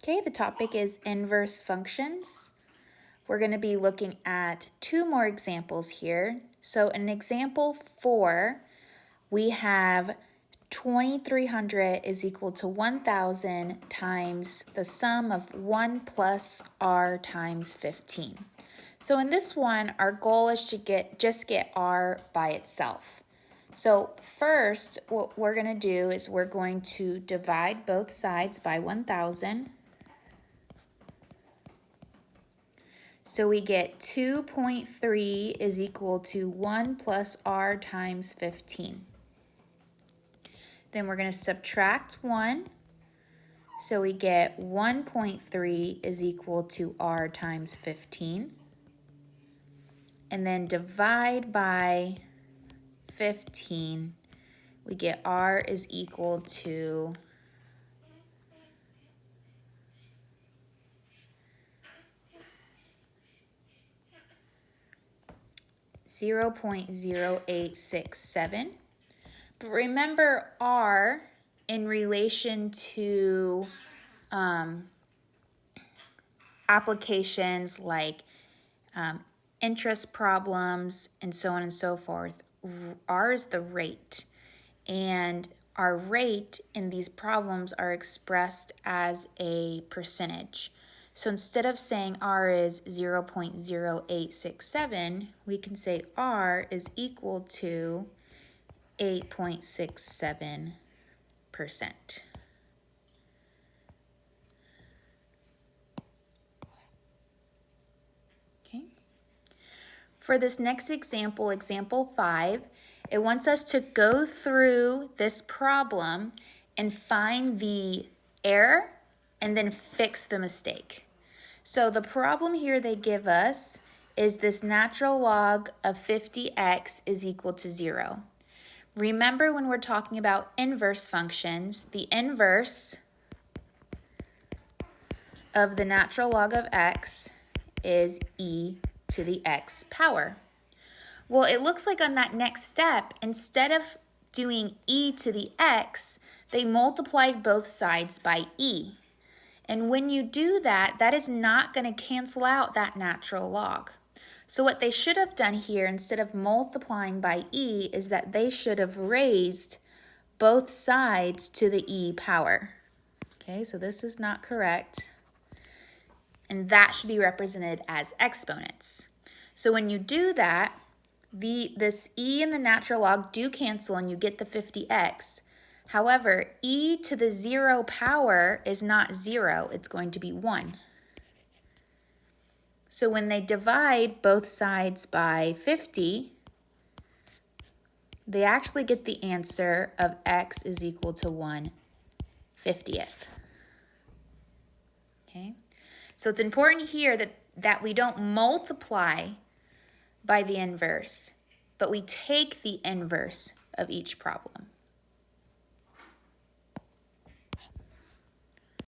Okay, the topic is inverse functions. We're going to be looking at two more examples here. So in example 4, we have 2300 is equal to 1000 times the sum of 1 plus r times 15. So in this one, our goal is to just get r by itself. So first, what we're going to do is we're going to divide both sides by 1000. So we get 2.3 is equal to 1 plus r times 15. Then we're going to subtract 1. So we get 1.3 is equal to r times 15. And then divide by 15. We get r is equal to 0.0867. But remember r in relation to applications like interest problems and so on and so forth. R is the rate, and our rate in these problems are expressed as a percentage. So instead of saying r is 0.0867, we can say r is equal to 8.67%. Okay. For this next example, example 5, it wants us to go through this problem and find the error and then fix the mistake. So the problem here they give us is this natural log of 50x is equal to 0. Remember, when we're talking about inverse functions, the inverse of the natural log of x is e to the x power. Well, it looks like on that next step, instead of doing e to the x, they multiplied both sides by e. And when you do that, that is not going to cancel out that natural log. So what they should have done here, instead of multiplying by e, is that they should have raised both sides to the e power. Okay, so this is not correct. And that should be represented as exponents. So when you do that, this e and the natural log do cancel and you get the 50x. However, e to the 0 power is not 0, it's going to be 1. So when they divide both sides by 50, they actually get the answer of x is equal to 1/50th. Okay, so it's important here that we don't multiply by the inverse, but we take the inverse of each problem.